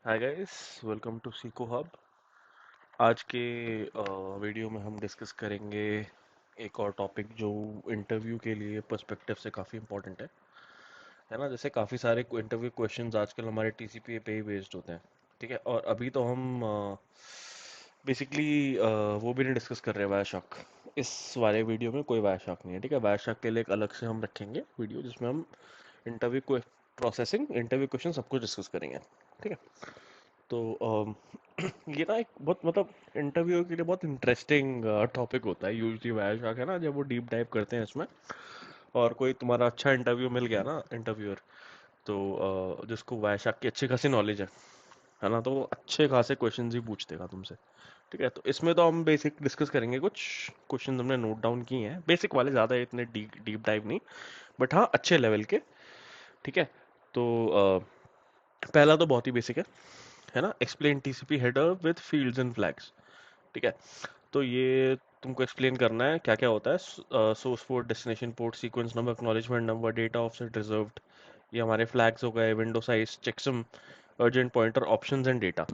Hi guys, welcome to Seekho hub. आज के video में हम डिस्कस करेंगे एक और टॉपिक जो इंटरव्यू के लिए पर्सपेक्टिव से काफ़ी इंपॉर्टेंट है ना। जैसे काफ़ी सारे इंटरव्यू क्वेश्चंस आजकल हमारे टीसीपी पे ही बेस्ड होते हैं। ठीक है, और अभी तो हम बेसिकली वो भी नहीं डिस्कस कर रहे वायाशॉक। इस वाले वीडियो में कोई वायाशॉक नहीं है। ठीक है, वायाशॉक के लिए एक अलग से हम रखेंगे वीडियो जिसमें हम इंटरव्यू प्रोसेसिंग, इंटरव्यू क्वेश्चन सब कुछ डिस्कस करेंगे। ठीक है, तो ये ना एक बहुत मतलब इंटरव्यू के लिए बहुत इंटरेस्टिंग टॉपिक होता है यूजली वायाशॉक, है ना। जब वो डीप डाइव करते हैं इसमें और कोई तुम्हारा अच्छा इंटरव्यू मिल गया ना, इंटरव्यूअर, तो जिसको वायाशॉक की अच्छी खासी नॉलेज है ना, तो वो अच्छे खासे क्वेश्चंस ही पूछ देगा तुमसे। ठीक है, तो इसमें तो हम बेसिक डिस्कस करेंगे, कुछ क्वेश्चन हमने नोट डाउन किए हैं, बेसिक वाले, ज़्यादा इतने डीप डीप डाइव नहीं, बट हाँ अच्छे लेवल के। ठीक है, तो पहला तो बहुत ही बेसिक है ना। Explain TCP header with fields and flags. ठीक है, तो ये तुमको एक्सप्लेन करना है क्या क्या होता है। Source port, destination port, sequence number, acknowledgement number, data offset, reserved, ये हमारे फ्लैग्स हो गए, window size, checksum, urgent pointer, options and data.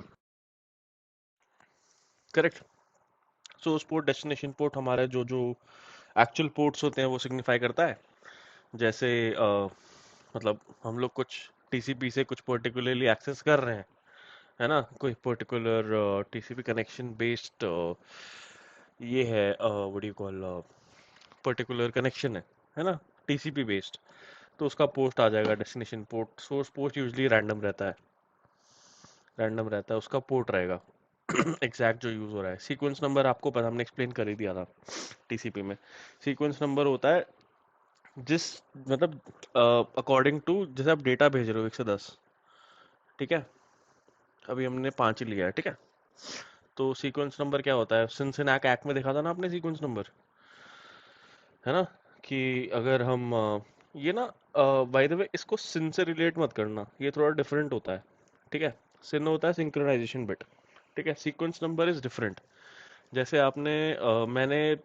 Correct. Source port, destination port हमारे जो जो एक्चुअल पोर्ट्स होते हैं वो सिग्निफाई करता है। जैसे मतलब हम लोग कुछ टीसीपी से कुछ पर्टिकुलरली एक्सेस कर रहे हैं, है ना, कोई पर्टिकुलर टीसीपी कनेक्शन बेस्ड ये है, what you call, particular connection है ना, टीसीपी बेस्ड, तो उसका पोस्ट आ जाएगा destination port. Source port usually random रहता है, उसका पोर्ट रहेगा एग्जैक्ट जो यूज हो रहा है। सीक्वेंस नंबर आपको पता, हमने एक्सप्लेन कर ही दिया था टीसीपी में। सीक्वेंस नंबर होता है जिस मतलब अकॉर्डिंग टू जैसे आप डेटा भेज रहे हो 1 से 10। ठीक है, अभी हमने 5 ही लिया है। ठीक है, तो सीक्वेंस नंबर क्या होता है, सिनसिनाक एक्ट में देखा था ना आपने सीक्वेंस नंबर, है ना। कि अगर हम ये ना, बाय द वे इसको सिन से रिलेट मत करना, ये थोड़ा डिफरेंट होता है। ठीक है, सिन होता है सिंक्रोनाइजेशन बिट। ठीक है, सीक्वेंस नंबर इज डिफरेंट। जैसे आपने मैंने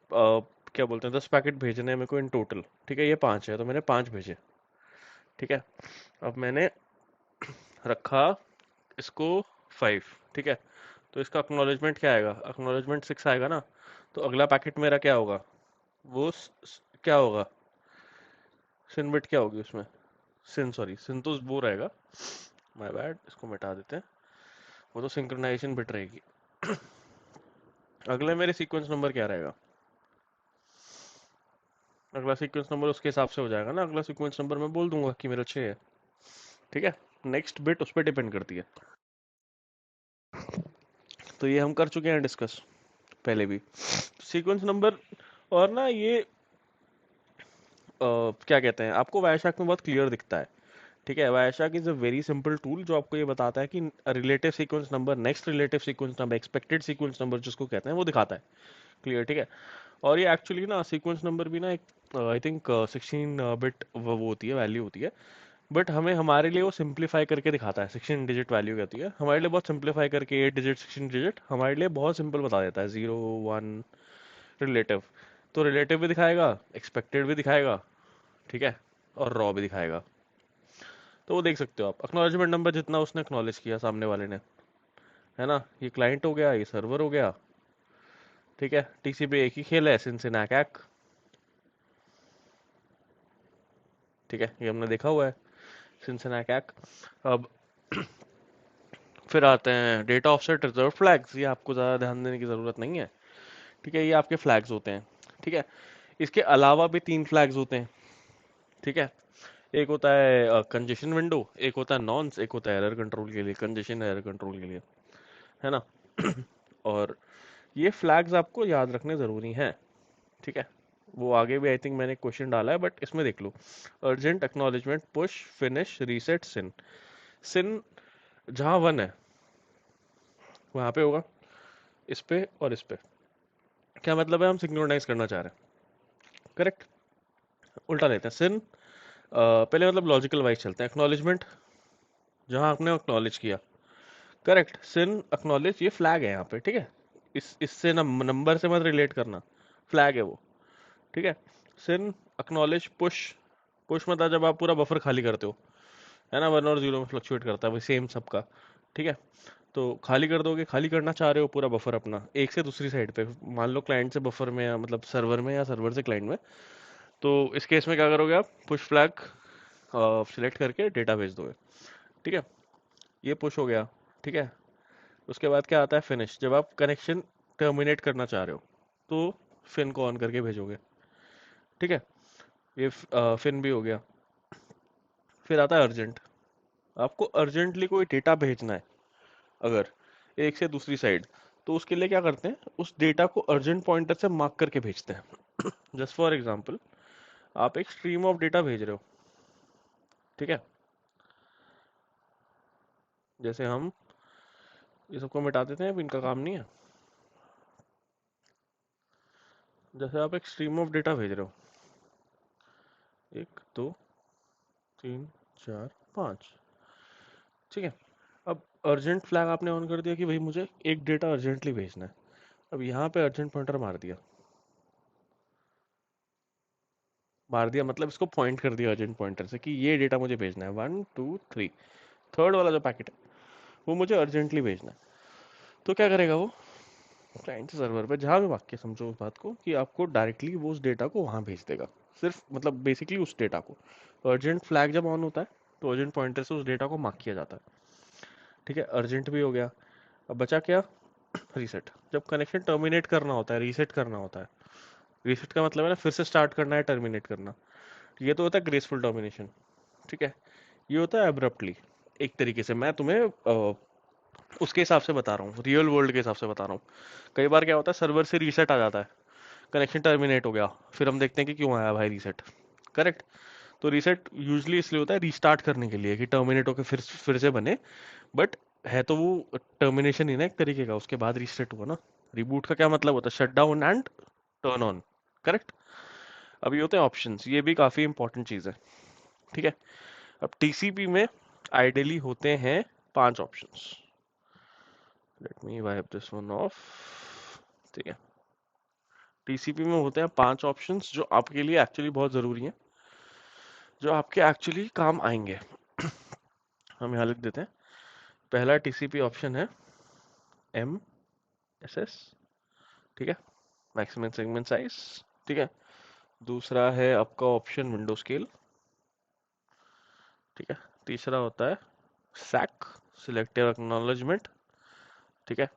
क्या बोलते हैं, 10 पैकेट भेजने हैं मेरे को इन टोटल। ठीक है, ये 5 है तो मैंने 5 भेजे। ठीक है, अब मैंने रखा इसको 5। ठीक है, तो इसका अक्नॉलेजमेंट क्या आएगा, अक्नॉलेजमेंट 6 आएगा ना। तो अगला पैकेट मेरा क्या होगा, वो क्या होगा, सिन बिट क्या होगी उसमें, सिन, सॉरी, सिन तो वो रहेगा, माय बैड, इसको मिटा देते हैं, वो तो सिंक्रोनाइजेशन बिट रहेगी। अगले मेरे सीक्वेंस नंबर क्या रहेगा, अगला सीक्वेंस नंबर उसके हिसाब से हो जाएगा ना, अगला सीक्वेंस नंबर मैं बोल दूंगा कि मेरा 6 है। ठीक है, नेक्स्ट बिट उस पर डिपेंड करती है। तो ये हम कर चुके हैं डिस्कस पहले भी, सीक्वेंस नंबर। और ना ये क्या कहते हैं, आपको वायाशाक में बहुत क्लियर दिखता है। ठीक है, Wireshark is a very simple tool जो आपको ये बताता है कि relative sequence number, next relative sequence number, expected sequence number जिसको कहते हैं, वो दिखाता है क्लियर। ठीक है, और ये एक्चुअली ना सीक्वेंस नंबर भी ना एक आई थिंक 16 बिट वो होती है, वैल्यू होती है। बट हमें हमारे लिए वो सिंप्लीफाई करके दिखाता है, 16 डिजिट वैल्यू कहती है हमारे लिए, बहुत सिंप्लीफाई करके 8 डिजिट, 16 डिजिट हमारे लिए बहुत सिंपल बता देता है, 0 1 रिलेटिव। तो रिलेटिव भी दिखाएगा, एक्सपेक्टेड भी दिखाएगा, ठीक है, और रॉ भी दिखाएगा। तो वो देख सकते हो आप, एक्नॉलेजमेंट नंबर जितना उसने एक्नॉलेज किया सामने वाले ने, है ना, ये क्लाइंट हो गया, ये सर्वर हो गया। ठीक है, टीसीपी एक ही खेल है, सिनसिनाकैक। ठीक है, ये हमने देखा हुआ है, सिनसिनाकैक। अब फिर आते हैं डेटा ऑफसेट, रिजर्व फ्लैग्स, ये आपको ज़्यादा ध्यान देने की ज़रूरत नहीं है। ठीक है, ये आपके फ्लैग्स होते हैं। ठीक है, इसके अलावा भी 3 फ्लैग्स होते हैं। ठीक है, एक होता है कंजेशन विंडो, एक होता है नॉन्स, एक होता है एरर कंट्रोल के लिए, कंजेशन एरर कंट्रोल के लिए, है ना। और ये फ्लैग्स आपको याद रखने ज़रूरी हैं। ठीक है, वो आगे भी आई थिंक मैंने क्वेश्चन डाला है, बट इसमें देख लो, urgent, acknowledgement, push, finish, reset, syn. Syn जहाँ 1 है वहाँ पे होगा, इस पे और इस पे। क्या मतलब है, हम सिंक्रोनाइज करना चाह रहे हैं। करेक्ट, उल्टा लेते हैं, सिन पहले मतलब लॉजिकल वाइज चलते हैं। एक्नॉलेजमेंट जहाँ आपने एक्नॉलेज किया, करेक्ट, सिन एक्नॉलेज, ये फ्लैग है यहाँ पे। ठीक है, इससे नंबर से मत रिलेट करना, फ्लैग है वो। ठीक है, सिन, एक्नॉलेज, पुश। पुश मतलब जब आप पूरा बफर खाली करते हो, है ना, 1 और 0 में फ्लक्चुएट करता है, वही सेम सबका। ठीक है, तो खाली कर दोगे, खाली करना चाह रहे हो पूरा बफर अपना एक से दूसरी साइड पे, मान लो क्लाइंट से बफर में या मतलब सर्वर में या सर्वर से क्लाइंट में, तो इस केस में क्या करोगे आप, पुश फ्लैग सिलेक्ट करके डेटा भेज दोगे। ठीक है, ये पुश हो गया। ठीक है, उसके बाद क्या आता है, फिनिश। जब आप कनेक्शन टर्मिनेट करना चाह रहे हो तो फिन को ऑन करके भेजोगे। ठीक है, ये फिन भी हो गया। फिर आता है अर्जेंट। आपको अर्जेंटली कोई डेटा भेजना है अगर एक से दूसरी साइड, तो उसके लिए क्या करते हैं, उस डेटा को अर्जेंट पॉइंटर से मार्क करके भेजते हैं। जस्ट फॉर एग्जांपल, आप एक स्ट्रीम ऑफ डेटा भेज रहे हो। ठीक है, जैसे हम ये सबको मिटा देते हैं, अब इनका काम नहीं है। जैसे आप एक स्ट्रीम ऑफ डेटा भेज रहे हो, 1 2 3 4 5। ठीक है, अब अर्जेंट फ्लैग आपने ऑन कर दिया कि भाई मुझे एक डेटा अर्जेंटली भेजना है। अब यहाँ पे अर्जेंट पॉइंटर मार दिया मतलब इसको पॉइंट कर दिया अर्जेंट पॉइंटर से कि ये डेटा मुझे भेजना है, 1 2 3, थर्ड वाला जो पैकेट है वो मुझे अर्जेंटली भेजना है। तो क्या करेगा वो, क्लाइंट से सर्वर पे जहाँ भी वाक्य समझो उस बात को, कि आपको डायरेक्टली वो उस डेटा को वहाँ भेज देगा। सिर्फ मतलब बेसिकली उस डेटा को, तो अर्जेंट फ्लैग जब ऑन होता है तो अर्जेंट पॉइंटर से उस डेटा को मार्क किया जाता है। ठीक है, अर्जेंट भी हो गया। अब बचा क्या, रीसेट। जब कनेक्शन टर्मिनेट करना होता है, रीसेट करना होता है। रीसेट का मतलब है ना फिर से स्टार्ट करना है, टर्मिनेट करना। ये तो होता है ग्रेसफुल टर्मिनेशन। ठीक है, ये होता है अब्रप्टली। एक तरीके से मैं तुम्हें उसके हिसाब से बता रहा हूँ, रियल वर्ल्ड के हिसाब से बता रहा हूँ। कई बार क्या होता है, सर्वर से रीसेट आ जाता है, कनेक्शन टर्मिनेट हो गया, फिर हम देखते हैं कि क्यों आया भाई रीसेट। करेक्ट, तो रीसेट यूजली इसलिए होता है रीस्टार्ट करने के लिए कि टर्मिनेट होकर फिर से बने। बट है तो वो टर्मिनेशन ही ना एक तरीके का, उसके बाद रीसेट हुआ ना। रिबूट का क्या मतलब होता है, shut down and turn on. Correct. अब ये होते हैं ऑप्शंस, ये भी काफी इंपॉर्टेंट चीज है। ठीक है, अब टीसीपी में आइडियली होते हैं 5 options. Let me wipe this one of. ठीक है, टीसीपी में होते हैं 5 ऑप्शंस जो आपके लिए एक्चुअली बहुत जरूरी हैं, जो आपके एक्चुअली काम आएंगे। हम यहाँ लिख देते हैं। पहला टीसीपी ऑप्शन है एम एस एस। ठीक है, मैक्सिमम सेगमेंट साइज। ठीक है, दूसरा है आपका ऑप्शन विंडो स्केल। ठीक है, तीसरा होता है सैक, सिलेक्टिव एक्नॉलेजमेंट। ठीक है,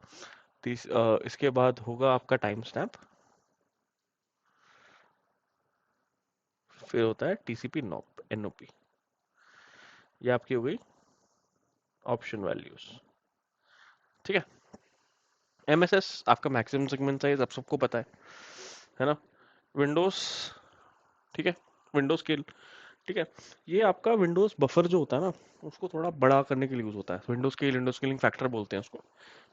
इसके बाद होगा आपका टाइम स्टैम्प। फिर होता है टीसीपी नॉप, एनओपी। ये आपकी हो गई ऑप्शन वैल्यूज। ठीक है, एमएसएस आपका मैक्सिमम सेगमेंट साइज आप सबको पता है ना। विंडोज, ठीक है, विंडोज स्केल। ठीक है, ये आपका विंडोज बफर जो होता है ना, उसको थोड़ा बड़ा करने के लिए यूज होता है। Windows scale, Windows scaling factor बोलते हैं उसको।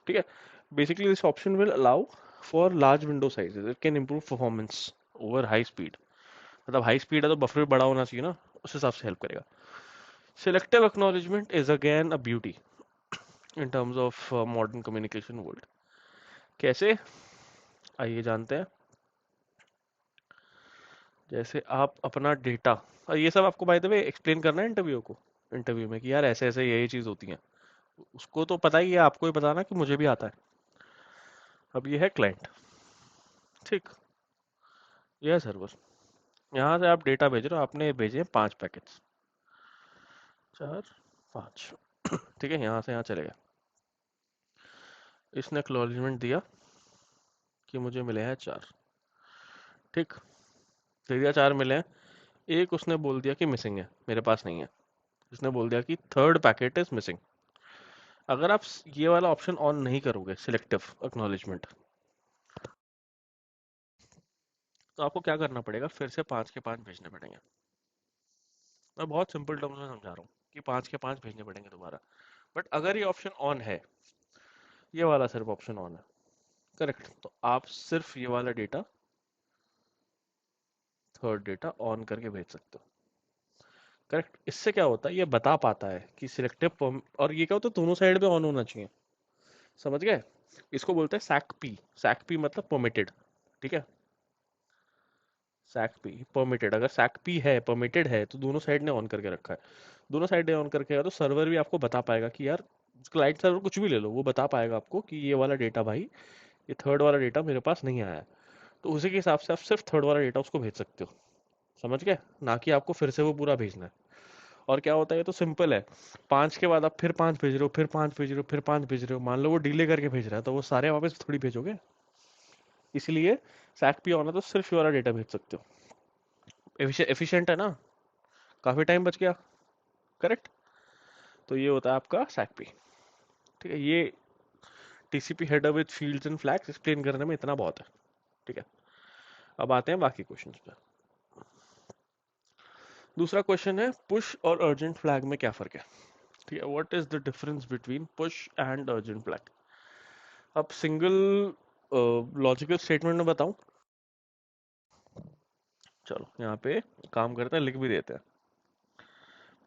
ठीक है, basically this option will allow for large window sizes, it can improve performance over high speed. मतलब हाई स्पीड है तो बफर भी बड़ा होना चाहिए ना, उस हिसाब से हेल्प करेगा। Selective acknowledgement is again a beauty in terms of modern communication world. कैसे, आइए जानते हैं। जैसे आप अपना डेटा, और ये सब आपको बाय द वे एक्सप्लेन करना है इंटरव्यू में कि यार ऐसे ऐसे ये चीज होती है। उसको तो पता ही है, आपको ही बताना कि मुझे भी आता है। अब ये है क्लाइंट। ठीक, ये है सर्वर। यहाँ से आप डेटा भेज रहे हो, आपने भेजे 5 पैकेट्स, 4 5। ठीक है, यहाँ से यहाँ चलेगा। इसने एक्नॉलेजमेंट दिया कि मुझे मिले हैं 4। ठीक, दे दिया 4 मिले हैं। एक उसने बोल दिया कि मिसिंग है, मेरे पास नहीं है। उसने बोल दिया कि थर्ड पैकेट इज मिसिंग। अगर आप ये वाला ऑप्शन ऑन नहीं करोगे, सिलेक्टिव एक्नॉलेजमेंट, तो आपको क्या करना पड़ेगा, फिर से 5 के 5 भेजने पड़ेंगे। मैं बहुत सिंपल टर्म्स में समझा रहा हूँ कि 5 के 5 भेजने पड़ेंगे दोबारा। बट अगर ये ऑप्शन ऑन है, ये वाला सिर्फ ऑप्शन ऑन है, करेक्ट, तो आप सिर्फ ये वाला डेटा, थर्ड डेटा ऑन करके भेज सकते हो। करेक्ट, इससे क्या होता है, ये बता पाता है कि सिलेक्टिव, और ये क्या होता है, दोनों साइड पे ऑन होना चाहिए। समझ गए, इसको बोलते हैं सैक पी। सैक पी मतलब परमिटेड। ठीक है, सैक पी परमिटेड, अगर सैक पी है, परमिटेड है, तो दोनों साइड ने ऑन करके रखा है। दोनों साइड ने ऑन करके रखा, तो सर्वर भी आपको बता पाएगा कि यार क्लाइंट सर्वर कुछ भी ले लो, वो बता पाएगा आपको कि ये वाला डेटा भाई, ये थर्ड वाला डेटा मेरे पास नहीं आया है, तो उसी के हिसाब से आप सिर्फ थर्ड वाला डेटा उसको भेज सकते हो। समझ गए? ना कि आपको फिर से वो पूरा भेजना है। और क्या होता है, ये तो सिंपल है। 5 के बाद आप फिर 5 भेज रहे हो, फिर 5 भेज रहे हो, फिर 5 भेज रहे हो, मान लो वो डिले करके भेज रहा है, तो वो सारे वापस थोड़ी भेजोगे। इसलिए सैक पी ऑन है तो सिर्फ ये वाला डेटा भेज सकते हो। एफिशिएंट है ना, काफी टाइम बच गया। करेक्ट। तो ये होता है आपका सैक पी। ठीक है, ये TCP header with fields and flags explain करने में इतना बहुत है। ठीक है, अब आते हैं बाकी क्वेश्चंस पे। दूसरा क्वेश्चन है, पुश और अर्जेंट फ्लैग में क्या फर्क है? ठीक है, what is the difference between push and urgent flag? अब सिंगल लॉजिकल स्टेटमेंट में बताऊं? चलो यहाँ पे काम करते हैं, लिख भी देते हैं।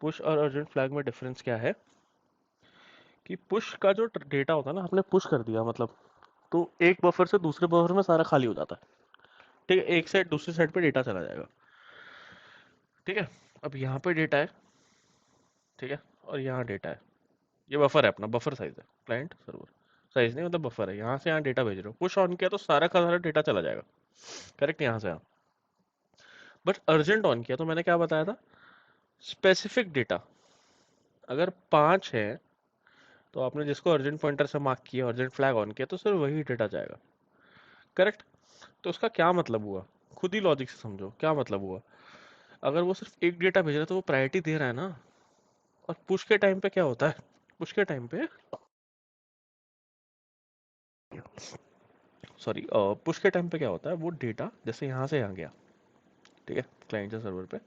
पुश और अर्जेंट फ्लैग में डिफरेंस क्या है कि पुश का जो डेटा होता है ना, आपने पुश कर दिया मतलब, तो एक बफर से दूसरे बफर में सारा खाली हो जाता है। ठीक है, एक साइड दूसरी साइड पे डेटा चला जाएगा। ठीक है, अब यहाँ पे डेटा है, ठीक है, और यहाँ डेटा है। ये बफर है, अपना बफर साइज है, क्लाइंट सर्वर साइज नहीं, मतलब बफर है। यहाँ से यहाँ डेटा भेज रहे हो, पुश ऑन किया तो सारा का सारा डेटा चला जाएगा। करेक्ट, यहाँ से यहाँ। बट अर्जेंट ऑन किया तो मैंने क्या बताया था, स्पेसिफिक डेटा। अगर 5 है तो आपने जिसको अर्जेंट पॉइंटर से मार्क किया, अर्जेंट फ्लैग ऑन किया, तो सिर्फ वही डेटा जाएगा। करेक्ट। तो उसका क्या मतलब हुआ, खुद ही लॉजिक से समझो क्या मतलब हुआ। अगर वो सिर्फ एक डेटा भेज रहा है तो वो प्रायोरिटी दे रहा है ना। और पुश के टाइम पे क्या होता है, पुश के टाइम पे, सॉरी, पुश के टाइम पे क्या होता है, वो डेटा जैसे यहाँ से यहाँ गया, ठीक है, क्लाइंट से सर्वर पे,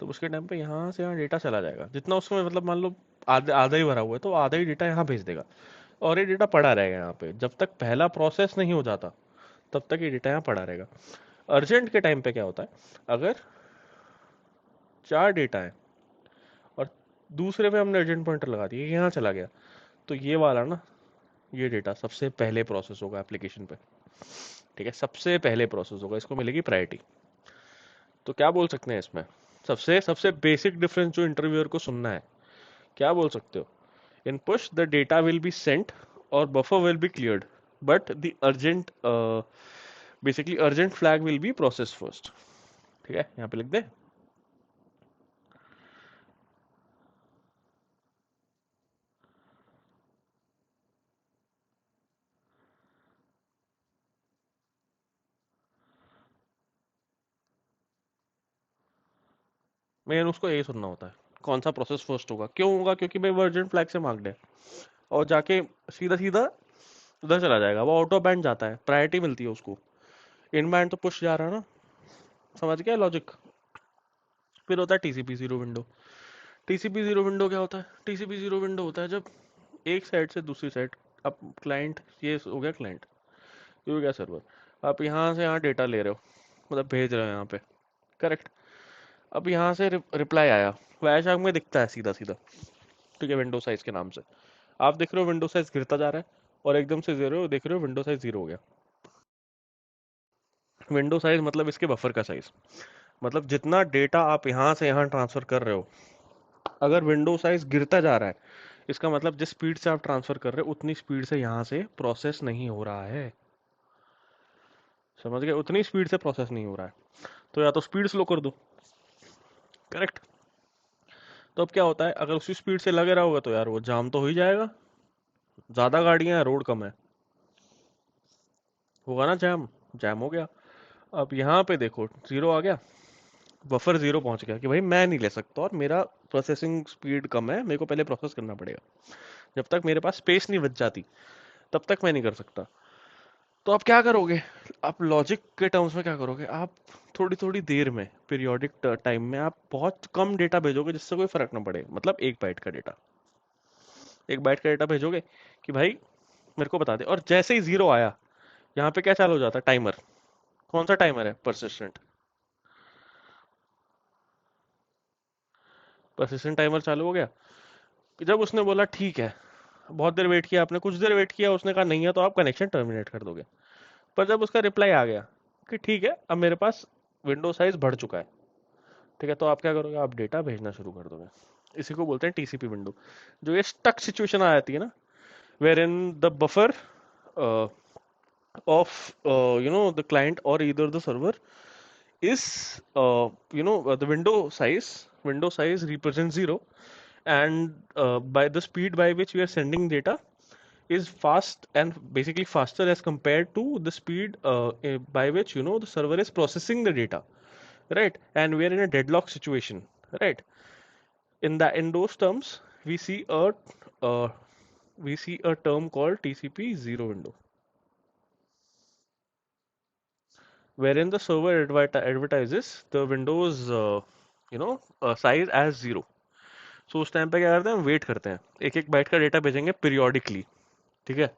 तो उसके टाइम पे यहाँ से यहाँ डेटा चला जाएगा जितना उसमें, मतलब मान लो आधा आधा ही भरा हुआ है तो आधा ही डेटा यहाँ भेज देगा। और ये डेटा पड़ा रहेगा यहाँ पे जब तक पहला प्रोसेस नहीं हो जाता, तब तक ये डेटा यहाँ पड़ा रहेगा। अर्जेंट के टाइम पे क्या होता है, अगर 4 डेटा है और दूसरे पे हमने अर्जेंट पॉइंटर लगा दिया, यहाँ चला गया, तो ये वाला ना, ये डेटा सबसे पहले प्रोसेस होगा एप्लीकेशन पे। ठीक है, सबसे पहले प्रोसेस होगा, इसको मिलेगी प्रायोरिटी। तो क्या बोल सकते हैं इसमें, सबसे सबसे बेसिक डिफरेंस जो इंटरव्यूअर को सुनना है, क्या बोल सकते हो? In push the data will be sent और buffer will be cleared, but the urgent, basically urgent flag will be process first. ठीक है, यहाँ पे लिख दे। मेन उसको यही सुनना होता है, कौन सा प्रोसेस फर्स्ट होगा, क्यों होगा, क्योंकि भाई वो अर्जेंट फ्लैग से मांगने है। और जाके सीधा सीधा उधर चला जाएगा, वो ऑटो बैंड जाता है, प्रायोरिटी मिलती है उसको। इन बैंड तो पुश जा रहा है ना। समझ गया लॉजिक? फिर होता है TCP zero window. TCP zero window क्या होता है? टीसीपी जीरो विंडो होता है जब एक साइड से दूसरी साइड, अब क्लाइंट, ये हो गया क्लाइंट, ये हो गया सर्वर, आप यहाँ से यहाँ डेटा ले रहे हो, मतलब भेज रहे हो यहाँ पे। करेक्ट। अब यहाँ से रिप्लाई आया, फ्लैश आग में दिखता है सीधा सीधा, ठीक है, विंडो साइज के नाम से। आप देख रहे हो विंडो साइज गिरता जा रहा है, और एकदम से जीरो देख रहे हो, विंडो साइज जीरो हो गया। विंडो साइज मतलब इसके बफर का साइज, मतलब जितना डेटा आप यहाँ से यहाँ ट्रांसफर कर रहे हो, अगर विंडो साइज गिरता जा रहा है, इसका मतलब जिस स्पीड से आप ट्रांसफर कर रहे हो उतनी स्पीड से यहाँ से प्रोसेस नहीं हो रहा है। समझ गए? उतनी स्पीड से प्रोसेस नहीं हो रहा है, तो या तो स्पीड स्लो कर दो। करेक्ट। तो अब क्या होता है, अगर उसी स्पीड से लगे रहोगे तो यार वो जाम तो हो ही जाएगा, ज्यादा गाड़ियां हैं, रोड कम है, होगा ना जैम, जैम हो गया। अब यहाँ पे देखो जीरो आ गया, बफर जीरो पहुंच गया कि भाई मैं नहीं ले सकता और मेरा प्रोसेसिंग स्पीड कम है, मेरे को पहले प्रोसेस करना पड़ेगा। जब तक मेरे पास स्पेस नहीं बच जाती तब तक मैं नहीं कर सकता। तो आप क्या करोगे, आप लॉजिक के टर्म्स में क्या करोगे, आप थोड़ी थोड़ी देर में, पीरियोडिक टाइम में आप बहुत कम डेटा भेजोगे जिससे कोई फर्क ना पड़े, मतलब 1 बाइट का डेटा, 1 बाइट का डेटा भेजोगे कि भाई मेरे को बता दे, और जैसे ही जीरो आया यहाँ पे क्या चालू हो जाता है, टाइमर। कौन सा टाइमर है? परसिस्टेंट। परसिस्टेंट टाइमर चालू हो गया। जब उसने बोला ठीक है, बहुत देर वेट किया आपने, कुछ देर वेट किया, उसने कहा नहीं है, तो आप कनेक्शन टर्मिनेट कर दोगे। पर जब उसका रिप्लाई आ गया कि ठीक है अब मेरे पास विंडो साइज बढ़ चुका है, ठीक है, तो आप क्या करोगे, आप डेटा भेजना शुरू कर दोगे। इसी को बोलते हैं टीसीपी विंडो। जो ये स्टक सिचुएशन आ जाती है ना, wherein the buffer uh, of the client or either the server is the window size represents 0, and by the speed by which we are sending data is fast and basically faster as compared to the speed by which the server is processing the data, right? And we are in a deadlock situation, right? In those terms uh, we see a term called TCP zero window, wherein the server advertises the windows size as 0. सो उस time पे क्या करते हैं, हम wait करते हैं, एक एक बाइट का डेटा भेजेंगे पीरियोडिकली, ठीक है,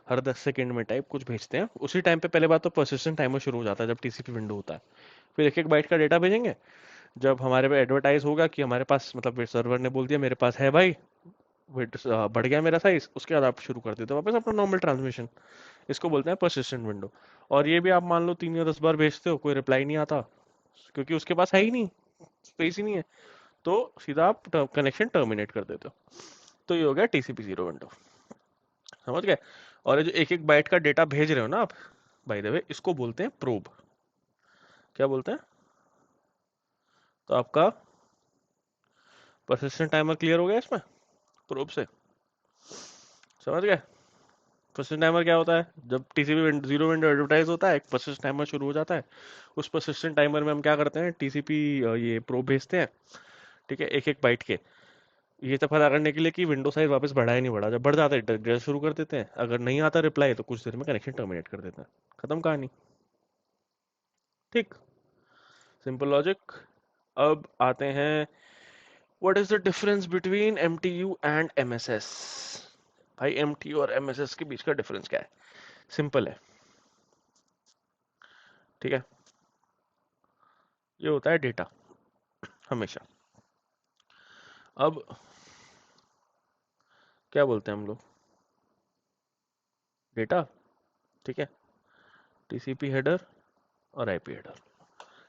हर 10 सेकंड में टाइप कुछ भेजते हैं। उसी टाइम पे पहले बात तो परसिस्टेंट टाइमर शुरू हो जाता है जब टीसीपी विंडो होता है। फिर एक एक बाइट का डेटा भेजेंगे, जब हमारे पे एडवर्टाइज होगा कि हमारे पास मतलब सर्वर ने बोल दिया मेरे पास है भाई, वेट बढ़ गया मेरा साइज, उसके बाद आप शुरू कर देते हो वापस अपना नॉर्मल ट्रांसमिशन। इसको बोलते हैं परसिस्टेंट विंडो। और ये भी आप मान लो 3 या 10 बार भेजते हो, कोई रिप्लाई नहीं आता, क्योंकि उसके पास है ही नहीं, स्पेस ही नहीं है, तो सीधा आप कनेक्शन टर्मिनेट कर देते हो। तो ये हो गया टीसीपी जीरो विंडो, समझ गए? और ये जो एक एक बाइट का डेटा भेज रहे हो ना आप, बाय द वे इसको बोलते हैं प्रोब। क्या बोलते हैं? तो आपका परसिस्टेंट टाइमर क्लियर हो गया इसमें प्रोब से, समझ गए? परसिस्टेंट टाइमर क्या होता है? जब टीसीपी जीरो विंडो एडवर्टाइज होता है, एक परसिस्टेंट टाइमर शुरू हो जाता है। उस परसिस्टेंट टाइमर में हम क्या करते हैं, टीसीपी ये प्रोब भेजते हैं, ठीक है, एक एक बाइट के। ये तो पता करने के लिए कि विंडो साइज वापस बढ़ा है नहीं बढ़ा, जब बढ़ जाता है डेटा शुरू कर देते हैं, अगर नहीं आता रिप्लाई तो कुछ देर में कनेक्शन टर्मिनेट कर देते हैं, खत्म कहानी। ठीक, सिंपल लॉजिक। अब आते हैं, what is the difference between MTU and MSS? भाई एमटीयू और एमएसएस के बीच का डिफरेंस क्या है? सिंपल है, ठीक है, ये होता है डेटा हमेशा। अब क्या बोलते हैं हम लोग? डेटा, ठीक है, टीसीपी हेडर और आईपी हेडर,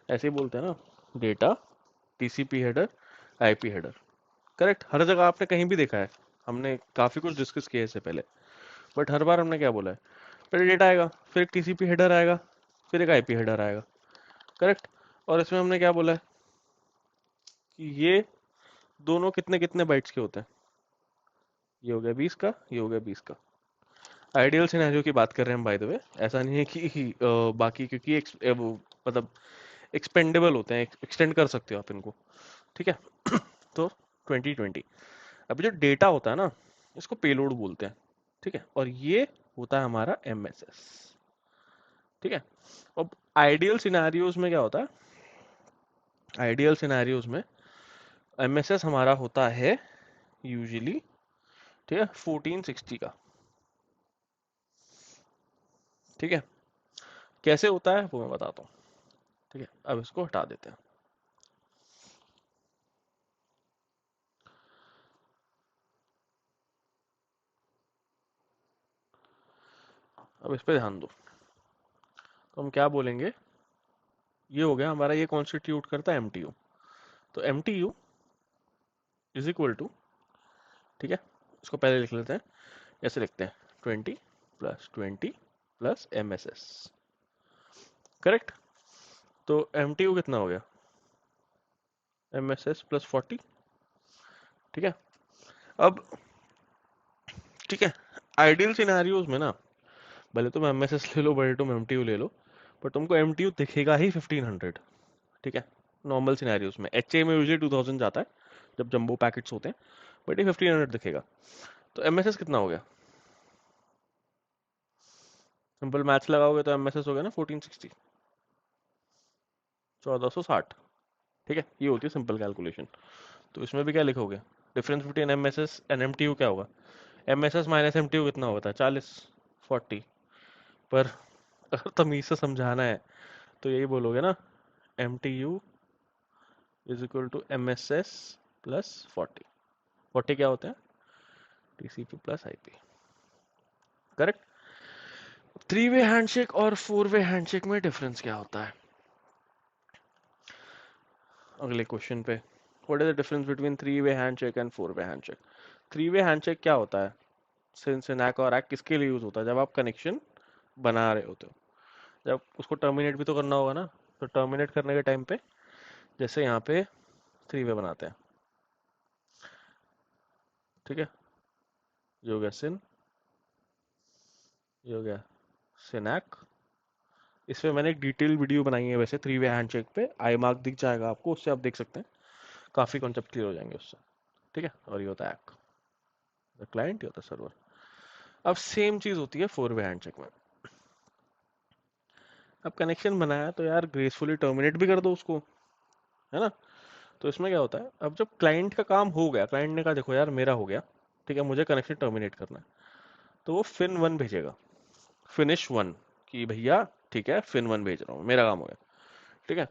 ऐसे ही बोलते हैं ना, data, TCP header, IP header. Correct, हर जगह आपने कहीं भी देखा है, हमने काफी कुछ डिस्कस किया है इससे पहले, बट हर बार हमने क्या बोला है, पहले डेटा आएगा, फिर एक टीसीपी हेडर आएगा, फिर एक आईपी हेडर आएगा। करेक्ट। और इसमें हमने क्या बोला है कि ये दोनों कितने कितने बाइट्स के होते हैं, ये हो गया 20 का, ये हो गया 20 का। आइडियल सिनेरियो की बात कर रहे हैं बाय द वे, ऐसा नहीं है कि बाकी, क्योंकि वो मतलब एक्सपेंडेबल होते हैं, एक्सटेंड कर सकते हो आप इनको, ठीक है। तो 2020, अभी जो डेटा होता है ना, इसको पेलोड बोलते हैं, ठीक है, और ये होता है हमारा एमएसएस, ठीक है। अब आइडियल सिनेरियोज में क्या होता है, आइडियल सिनेरियोज में एमएसएस हमारा होता है यूजुअली, ठीक है, 1460 का, ठीक है। कैसे होता है वो मैं बताता हूँ, ठीक है। अब इसको हटा देते हैं, अब इस पे ध्यान दो। तो हम क्या बोलेंगे, ये हो गया हमारा, ये कॉन्स्टिट्यूट करता है एमटीयू। तो एमटीयू इज इक्वल टू, ठीक है, इसको पहले लिख लेते हैं, ऐसे लिखते हैं 20 + 20 + एमएसएस, करेक्ट। तो एमटीयू कितना हो गया, एमएसएस + 40, ठीक है। अब ठीक है, आइडियल सिनेरियोज में ना, भले तुम एमएसएस ले लो, भले तुम एमटीयू ले लो, पर तुमको एमटीयू दिखेगा ही 1500, ठीक है। नॉर्मल सिनेरियोज में एचए में यूजुअली 2000 जाता है जब जंबो पैकेट्स होते हैं, बट ये 1500 दिखेगा। तो एमएसएस कितना हो गया, सिंपल मैथ्स लगाओगे तो एमएसएस हो गया ना 1460, 1460, ठीक है। ये होती है सिंपल कैलकुलेशन। तो इसमें भी क्या लिखोगे, difference between MSS and MTU क्या होगा, एमएसएस माइनस एमटीयू कितना होता है, 40, 40। पर अगर तमीज से समझाना है तो यही बोलोगे ना, MTU is equal to MSS + 40। 40 क्या होता है, TCP + IP, correct. Three way handshake और फोर वे हैंडशेक में डिफरेंस क्या होता है, अगले क्वेश्चन पे, what is the difference between three way handshake and four way handshake? Three way handshake क्या होता है, सिन सिनैक और एक्ट किसके लिए यूज होता है? जब आप कनेक्शन बना रहे होते हो, जब उसको टर्मिनेट भी तो करना होगा ना। तो टर्मिनेट करने के टाइम पे जैसे यहाँ पे थ्री वे बनाते हैं, ठीक है, ये हो गया सिन, ये हो गया सिनैक। इसमें मैंने एक डिटेल वीडियो बनाई है वैसे थ्री वे हैंडशेक पे, आई मार्क दिख जाएगा आपको, उससे आप देख सकते हैं, काफी कॉन्सेप्ट क्लियर हो जाएंगे उससे, ठीक है। और ये होता है क्लाइंट, ये होता है सर्वर। अब सेम चीज होती है फोर वे हैंडशेक में। अब कनेक्शन बनाया तो यार ग्रेसफुली टर्मिनेट भी कर दो उसको, है ना। तो इसमें क्या होता है, अब जब क्लाइंट का काम हो गया, क्लाइंट ने कहा देखो यार मेरा हो गया, ठीक है, मुझे कनेक्शन टर्मिनेट करना है, तो वो फिन वन भेजेगा, फिनिश वन, कि भैया ठीक है फिन वन भेज रहा हूँ, मेरा काम हो गया, ठीक है।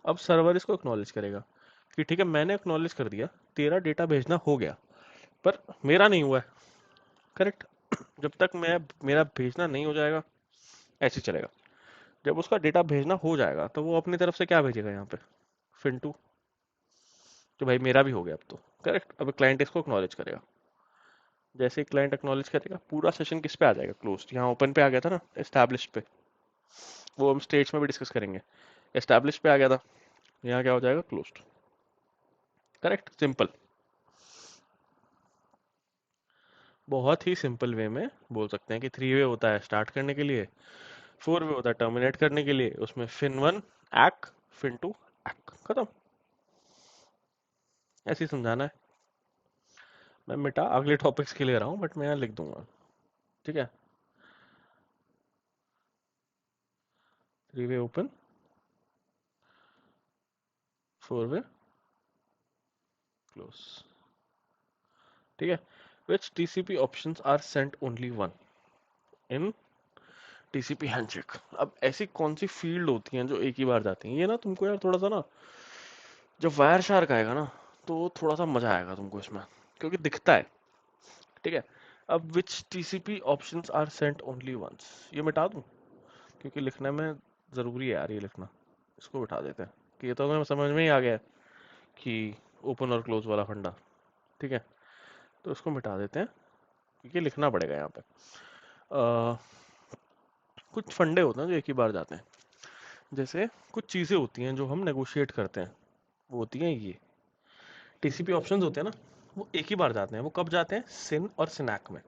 अब सर्वर इसको एक्नॉलेज करेगा कि ठीक है मैंने एक्नॉलेज कर दिया, तेरा डेटा भेजना हो गया, पर मेरा नहीं हुआ है, करेक्ट। जब तक मैं मेरा भेजना नहीं हो जाएगा ऐसे ही चलेगा। जब उसका डेटा भेजना हो जाएगा तो वो अपनी तरफ से क्या भेजेगा यहाँ पे, फिन टू, कि भाई मेरा भी हो गया अब तो, करेक्ट। अब क्लाइंट इसको एक्नॉलेज करेगा, जैसे ही क्लाइंट एक्नॉलेज करेगा पूरा सेशन किस पे आ जाएगा, क्लोज। यहाँ ओपन पे आ गया था ना, एस्टैब्लिश पे, वो हम स्टेट्स में भी डिस्कस करेंगे। एस्टैब्लिश पे आ गया था, यहाँ क्या हो जाएगा, क्लोज्ड, करेक्ट, सिंपल। बहुत ही सिंपल वे में बोल सकते हैं कि थ्री वे होता है स्टार्ट करने के लिए, फोर वे होता है टर्मिनेट करने के लिए, उसमें fin one act, fin two act, खत्म। ऐसे ही समझाना है। मैं मिटा अगले टॉपिक्स के लिए रहा हूँ, बट मैं यहाँ लिख दूंगा, ठीक है। Three way open, four way close, ठीक है। Which TCP options are sent only one in TCP handshake. अब ऐसी कौन सी फील्ड होती हैं जो एक ही बार जाती हैं, ये ना तुमको यार थोड़ा सा ना, जब वायर शार्क आएगा ना तो थोड़ा सा मजा आएगा तुमको इसमें, क्योंकि दिखता है, ठीक है। अब which TCP options are sent only once, ये मिटा दूं क्योंकि लिखने में जरूरी है यार, ये लिखना, इसको बिठा देते हैं कि ये तो हमें समझ में ही आ गया है कि ओपन और क्लोज वाला फंडा, ठीक है। तो इसको मिटा देते हैं क्योंकि लिखना पड़ेगा यहाँ पे। अ, कुछ फंडे होते हैं जो एक ही बार जाते हैं, जैसे कुछ चीजें होती हैं जो हम नेगोशिएट करते हैं, वो होती हैं ये टीसीपी ऑप्शंस होते हैं ना, वो एक ही बार जाते हैं। वो कब जाते हैं, सिन और सिनैक में,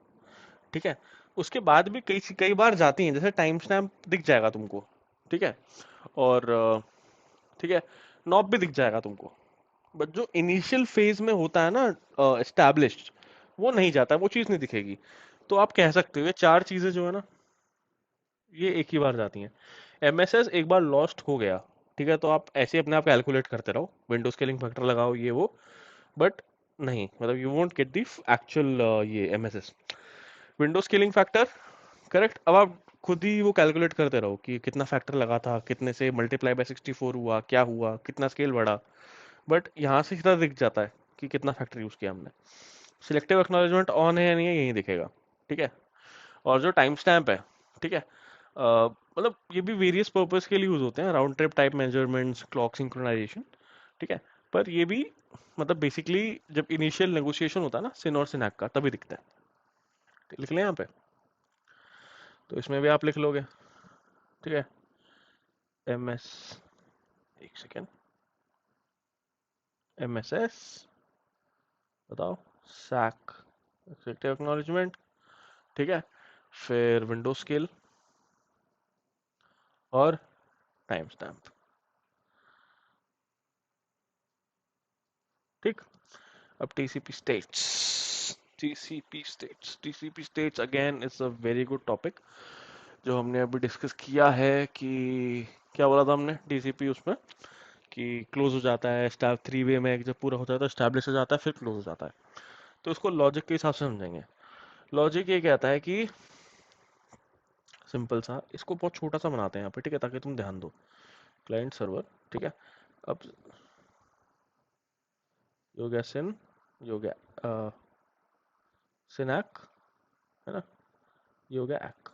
ठीक है। उसके बाद भी कई कई बार जाती हैं, जैसे टाइम स्टैम्प दिख जाएगा तुमको, ठीक है। और ठीक है, नॉब भी दिख जाएगा तुमको, बट जो इनिशियल फेज में होता है ना एस्टैब्लिश्ड, वो नहीं जाता, वो चीज नहीं दिखेगी। तो आप कह सकते हो ये चार चीजें जो है ना, ये एक ही बार जाती हैं। एमएसएस एक बार लॉस्ट हो गया, ठीक है, तो आप ऐसे ही अपने आप कैलकुलेट करते रहो, विंडो स्केलिंग फैक्टर लगाओ ये वो, बट नहीं, मतलब you won't get the actual ये MSS, window scaling factor, correct. अब आप खुद ही वो कैलकुलेट करते रहो कि कितना फैक्टर लगा था, कितने से मल्टीप्लाई बाय 64 हुआ, क्या हुआ, कितना स्केल बढ़ा, बट यहाँ से सीधा दिख जाता है कि कितना फैक्टर यूज किया हमने। सिलेक्टिव एक्नॉलेजमेंट ऑन है या नहीं है यही दिखेगा, ठीक है। और जो टाइम स्टैम्प है, ठीक है, मतलब ये भी वेरियस पर्पस के लिए यूज होते हैं, round trip type measurements, clock synchronisation, ठीक है। पर ये भी मतलब बेसिकली जब इनिशियल नेगोशिएशन होता है ना सिन और सिनैक का, तभी दिखता है। तो लिख लें यहाँ पे, तो इसमें भी आप लिख लोगे, ठीक है। एम एस, एक सेकेंड, एम एस एस, बताओ, सैक, सिलेक्टिव एक्नॉलेजमेंट, ठीक है, फिर विंडो स्केल और टाइम स्टैम्प, ठीक। अब TCP states, TCP states, TCP states again is a very good topic जो हमने अभी डिस्कस किया है कि क्या बोला था हमने टीसीपी उसमें, कि क्लोज हो जाता है स्टैब थ्री वे में, जब पूरा होता है तो स्टैब्लिश हो जाता है फिर क्लोज हो जाता है। तो उसको लॉजिक के हिसाब से समझेंगे। लॉजिक ये कहता है कि सिंपल सा, इसको बहुत छोटा सा बनाते हैं यहाँ पे, ठीक है, ताकि तुम ध्यान दो। क्लाइंट सर्वर, ठीक है। अब ये हो गया सिन, ये हो गया सिनैक, है ना, ये हो गया एक्क।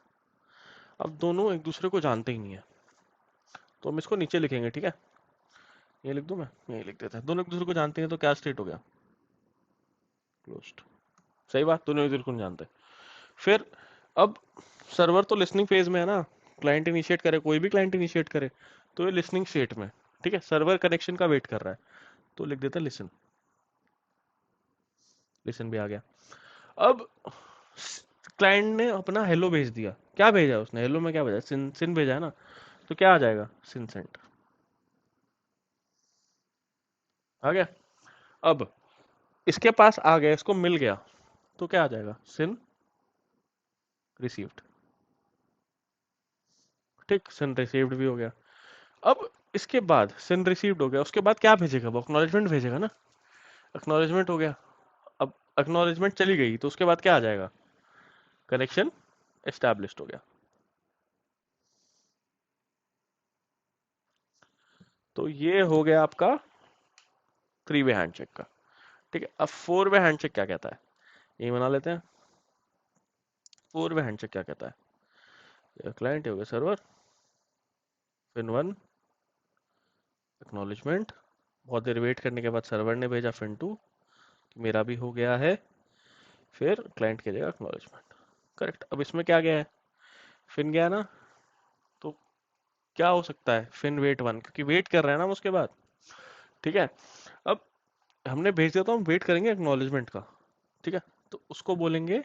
अब दोनों एक दूसरे को जानते ही नहीं है, तो हम इसको नीचे लिखेंगे, ठीक है। ये लिख दूं मैं, यही लिख देता है, दोनों एक दूसरे को जानते हैं तो क्या स्टेट हो गया, क्लोज्ड। सही बात, दोनों एक दूसरे को नहीं जानते। फिर अब सर्वर तो लिसनिंग फेज में है ना, क्लाइंट इनिशिएट करे, कोई भी क्लाइंट इनिशिएट करे तो ये लिसनिंग स्टेट में, ठीक है, सर्वर कनेक्शन का वेट कर रहा है, तो लिख देता लिसन। लिसन भी आ गया। अब क्लाइंट ने अपना हेलो भेज दिया, क्या भेजा उसने, हेलो में क्या भेजा, सिन सिन भेजा है ना, तो क्या आ जाएगा, सिन सेंट आ गया। अब इसके पास आ गया, इसको मिल गया, तो क्या आ जाएगा, सिन रिसीव्ड। ठीक, सिन रिसीव्ड भी हो गया। अब इसके बाद सिन रिसीव्ड हो गया, उसके बाद क्या भेजेगा वो, एक्नॉलेजमेंट भेजेगा ना, एक्नॉलेजमेंट हो गया। अब एक्नॉलेजमेंट चली गई तो उसके बाद क्या आ जाएगा, कनेक्शन एस्टैब्लिश्ड हो गया। तो ये हो गया आपका थ्री वे हैंडशेक का। ठीक है, अब फोर वे हैंडशेक क्या कहता है, ये बना लेते हैं। फोर वे हैंडशेक क्या कहता है, क्लाइंट हो गया सर्वर, फिन वन एक्नॉलेजमेंट, बहुत देर वेट करने के बाद सर्वर ने भेजा फिन टू, मेरा भी हो गया है, फिर क्लाइंट की जगह एक्नॉलेजमेंट। करेक्ट। अब इसमें क्या गया है, फिन गया ना, तो क्या हो सकता है, फिन वेट वन, क्योंकि वेट कर रहे हैं ना हम उसके बाद। ठीक है, अब हमने भेज दिया तो हम वेट करेंगे एक्नॉलेजमेंट का। ठीक है, तो उसको बोलेंगे,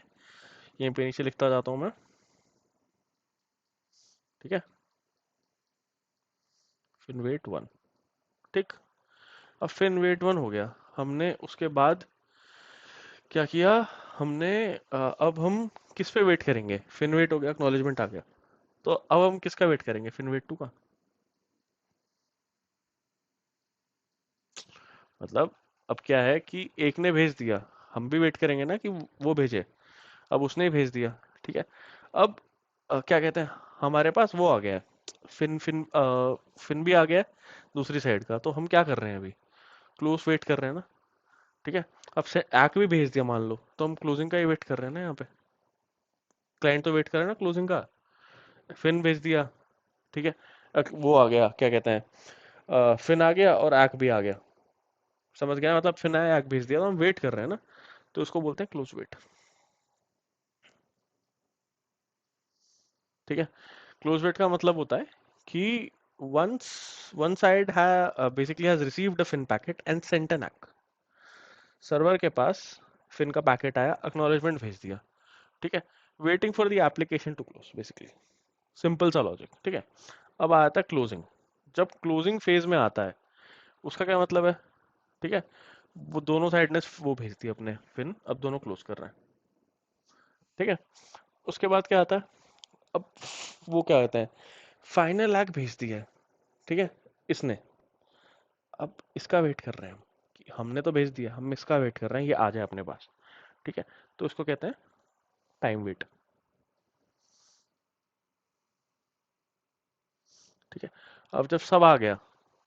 यहीं पे नीचे लिखता जाता हूँ मैं। ठीक है, फिन वेट वन। ठीक, अब फिन वेट वन हो गया, हमने उसके बाद क्या किया, हमने अब हम किस पे वेट करेंगे, फिन वेट हो गया, एक्नॉलेजमेंट आ गया, तो अब हम किसका वेट करेंगे, फिन वेट टू का। मतलब अब क्या है कि एक ने भेज दिया, हम भी वेट करेंगे ना कि वो भेजे, अब उसने ही भेज दिया। ठीक है, अब क्या कहते हैं, हमारे पास वो आ गया है, फिन फिन फिन भी आ गया है दूसरी साइड का, तो हम क्या कर रहे हैं अभी, क्लोज वेट कर रहे हैं ना। ठीक है, अब से एक भी भेज दिया मान लो, तो हम क्लोजिंग का ही वेट कर रहे हैं ना यहाँ पे, क्लाइंट तो वेट कर रहे हैं ना क्लोजिंग का। फिन भेज दिया, ठीक है, वो आ गया, क्या कहते हैं, फिन आ गया और एक भी आ गया, समझ गया, मतलब फिन आया एक भेज दिया, तो हम वेट कर रहे हैं ना, तो उसको बोलते हैं क्लोज वेट। ठीक है, क्लोज वेट का मतलब होता है कि once one side basically has received a fin packet and sent an ACK, server के पास फिन का पैकेट आया, एक्नॉलेजमेंट भेज दिया। ठीक है, waiting for the application to close, basically simple सा लॉजिक। ठीक है, अब आता है क्लोजिंग, जब क्लोजिंग फेज में आता है उसका क्या मतलब है। ठीक है, वो दोनों साइड ने वो भेज दिया अपने फिन, अब दोनों क्लोज कर रहे हैं। ठीक है, उसके बाद क्या आता है, अब वो क्या कहते हैं, फाइनल लैग भेज दिया है। ठीक है, इसने, अब इसका वेट कर रहे हैं हम, कि हमने तो भेज दिया, हम इसका वेट कर रहे हैं ये आ जाए अपने पास। ठीक है, तो इसको कहते हैं टाइम वेट। ठीक है, अब जब सब आ गया,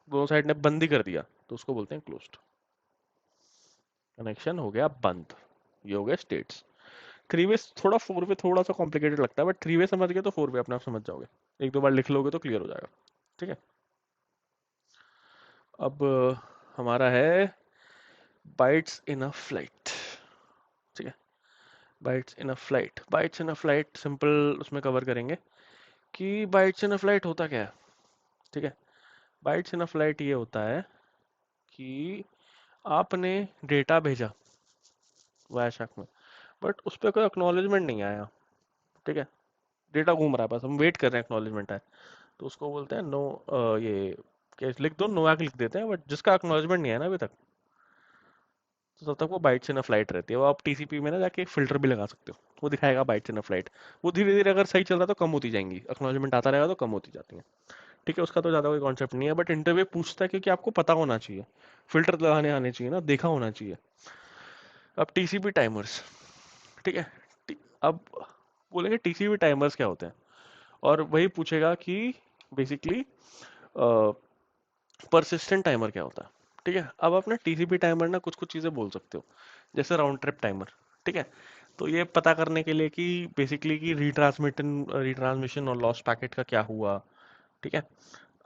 दोनों साइड ने बंद ही कर दिया, तो उसको बोलते हैं क्लोज्ड, कनेक्शन हो गया बंद। ये हो गया स्टेट्स। थ्री वे थोड़ा, फोर वे थोड़ा सा कॉम्प्लिकेटेड लगता है, बट थ्री वे समझ गए तो फोर वे अपने आप समझ जाओगे, एक दो बार लिख लोगे तो क्लियर हो जाएगा। ठीक है, अब हमारा है बाइट्स इन अ फ्लाइट। ठीक है, bytes in a flight, bytes in a flight simple उसमें कवर करेंगे कि बाइट्स इन अ फ्लाइट होता क्या है। ठीक है, बाइट्स इन अ फ्लाइट ये होता है कि आपने डेटा भेजा वायाशाक में, बट उस पर कोई एक्नॉलेजमेंट नहीं आया। ठीक है, डेटा घूम रहा है, बस हम वेट कर रहे हैं एक्नॉलेजमेंट आए, तो उसको बोलते हैं नो, ये केस लिख दो, नो लिख देते हैं, बट जिसका एक्नॉलेजमेंट नहीं है ना अभी तक, तो तब तक वो बाइट्स इन अ फ्लाइट रहती है। वो आप टीसीपी में ना जाके फिल्टर भी लगा सकते हो, वो दिखाएगा बाइट्स इन अ फ्लाइट। वो धीरे धीरे अगर सही चल रहा है तो कम होती जाएंगी, एक्नॉलेजमेंट आता रहेगा तो कम होती जाती है। ठीक है, उसका तो ज़्यादा कोई कॉन्सेप्ट नहीं है, बट इंटरव्यू पूछता है क्योंकि आपको पता होना चाहिए, फिल्टर लगाने आने चाहिए ना, देखा होना चाहिए। अब टीसीपी टाइमर्स। ठीक है, अब बोलेंगे टीसीपी टाइमर्स क्या होते हैं, और वही पूछेगा कि बेसिकली परसिस्टेंट टाइमर क्या होता है। ठीक है, अब आप ना टीसीपी टाइमर ना कुछ कुछ चीज़ें बोल सकते हो, जैसे राउंड ट्रिप टाइमर। ठीक है, तो ये पता करने के लिए कि बेसिकली कि रिट्रांसमिशन और लॉस्ट पैकेट का क्या हुआ। ठीक है,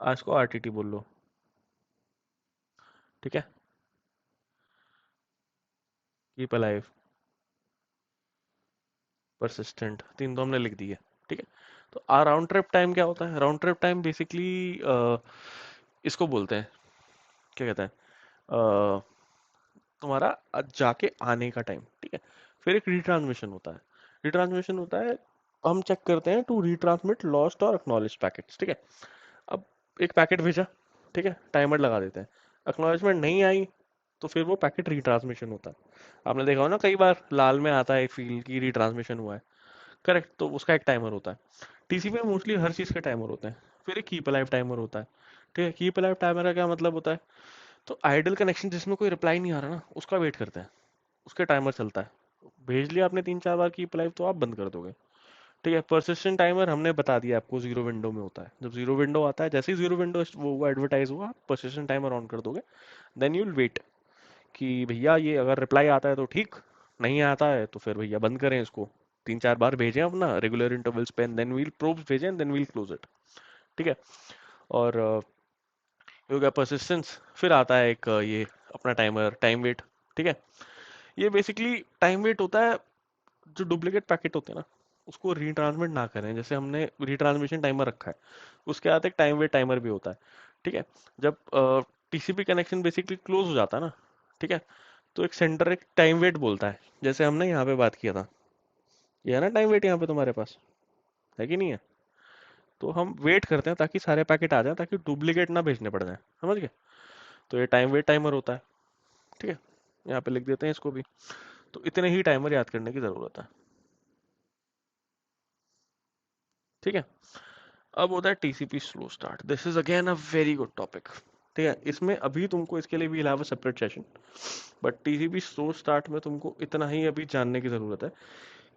आज को आरटीटी बोल लो। ठीक है, कीप अलाइव। परसिस्टेंट, तीन तो हमने लिख दी है। ठीक है। तो राउंड ट्रिप टाइम क्या होता है? राउंड ट्रिप टाइम बेसिकली इसको बोलते हैं, क्या कहते हैं, अ, तुम्हारा जाके आने का टाइम। ठीक है। फिर एक रिट्रांसमिशन होता है। रिट्रांसमिशन होता है, हम चेक करते हैं टू रिट्रांसमिट लॉस्ट और एक्नॉलेज पैकेट्स। ठीक है। अब एक पैकेट भेजा, ठीक है, टाइमर लगा देते हैं, एक्नॉलेजमेंट नहीं आई, तो फिर वो पैकेट रिट्रांसमिशन होता है। आपने देखा हो ना, कई बार लाल में आता है एक फील्ड की रिट्रांसमिशन हुआ है। करेक्ट, तो उसका एक टाइमर होता है। टीसीपी में मोस्टली हर चीज़ के टाइमर होते हैं। फिर एक कीप अलाइव टाइमर होता है। ठीक है। कीप अलाइव टाइमर का क्या मतलब होता है? तो आइडल कनेक्शन जिसमें कोई रिप्लाई नहीं आ रहा ना, उसका वेट करते हैं, उसके टाइमर चलता है। भेज लिया आपने 3-4 बार कीप अलाइव, तो आप बंद कर दोगे। ठीक है। परसिस्टेंट टाइमर हमने बता दिया आपको, जीरो विंडो में होता है। जब जीरो विंडो आता है, जैसे ही जीरो विंडो वो एडवर्टाइज हुआ, परसिस्टेंट टाइमर ऑन कर दोगे। देन यू विल वेट कि भैया ये अगर रिप्लाई आता है तो ठीक, नहीं आता है तो फिर भैया बंद करें इसको। 3-4 बार भेजें अपना रेगुलर इंटरवल्स पे, देन वील प्रोब्स भेजें, देन वील क्लोज इट। ठीक है। और ये हो गया परसिस्टेंस। फिर आता है एक ये अपना टाइमर, टाइम वेट। ठीक है। ये बेसिकली टाइम वेट होता है, जो डुप्लीकेट पैकेट होते हैं ना, उसको रिट्रांसमिट ना करें। जैसे हमने रिट्रांसमिशन टाइमर रखा है, उसके साथ एक टाइम वेट टाइमर भी होता है। ठीक है। जब टीसीपी कनेक्शन बेसिकली क्लोज हो जाता है ना, ठीक है, तो एक सेंटर एक टाइम वेट बोलता है, जैसे हमने यहाँ पे बात किया था। ये है ना टाइम वेट यहाँ पे तुम्हारे पास, है कि नहीं है? तो हम वेट करते हैं ताकि सारे पैकेट आ जाए, ताकि डुप्लीकेट ना भेजने पड़ जाए। समझ गए? तो ये टाइम वेट टाइमर होता है। ठीक है। यहाँ पे लिख देते हैं इसको भी। तो इतने ही टाइमर याद करने की जरूरत है। ठीक है। अब होता है TCP slow start. This is again a very good topic. ठीक है। इसमें अभी तुमको इसके लिए भी have a separate session, but TCP slow start में तुमको इतना ही अभी जानने की जरूरत है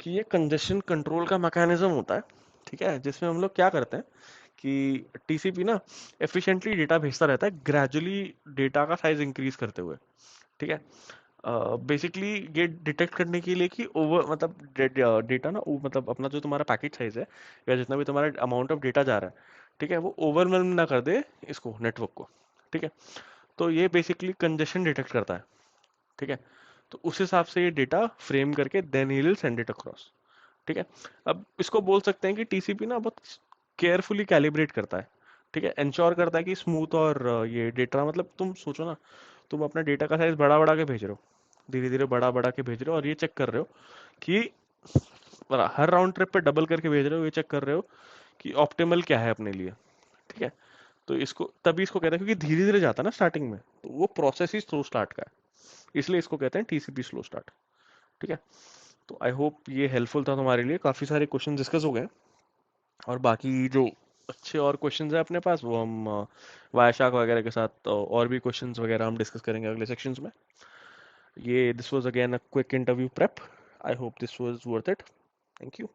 कि ये कंजेशन कंट्रोल का मैकेनिज्म होता है। ठीक है। जिसमें हम लोग क्या करते हैं कि टीसीपी ना एफिशिएंटली डेटा भेजता रहता है, ग्रेजुअली डेटा का साइज इंक्रीज करते हुए। ठीक है। बेसिकली ये डिटेक्ट करने के लिए कि ओवर मतलब डेटा ना मतलब अपना जो तुम्हारा पैकेट साइज है, या जितना भी तुम्हारा अमाउंट ऑफ डेटा जा रहा है, ठीक है, वो ओवरवेल्म ना कर दे इसको, नेटवर्क को। ठीक है। तो ये बेसिकली कंजेशन डिटेक्ट करता है। ठीक है। तो उस हिसाब से ये डेटा फ्रेम करके then he will send it across. ठीक है। अब इसको बोल सकते हैं कि टीसीपी ना बहुत केयरफुली कैलिब्रेट करता है। ठीक है। इंश्योर करता है कि स्मूथ और ये डेटा, मतलब तुम सोचो ना, तुम अपना डेटा का साइज बढ़ा बढ़ा के भेज रहे हो, धीरे धीरे बढ़ा बढ़ा के भेज रहे हो, और ये चेक कर रहे हो कि हर राउंड ट्रिप पे डबल करके भेज रहे हो, ये चेक कर रहे हो कि ऑप्टिमल क्या है अपने लिए। ठीक है। तो इसको तभी इसको कहते हैं, क्योंकि धीरे धीरे जाता है ना स्टार्टिंग में, तो वो प्रोसेस ही स्लो स्टार्ट का है, इसलिए इसको कहते हैं टीसीपी स्लो स्टार्ट। ठीक है। तो आई होप ये हेल्पफुल था तुम्हारे लिए। काफी सारे क्वेश्चन डिस्कस हो गए, और बाकी जो अच्छे और क्वेश्चंस है अपने पास, वो हम वायशाख वगैरह के साथ और भी क्वेश्चंस वगैरह हम डिस्कस करेंगे अगले सेक्शंस में। ये this was again a quick interview prep. I hope this was worth it. Thank you.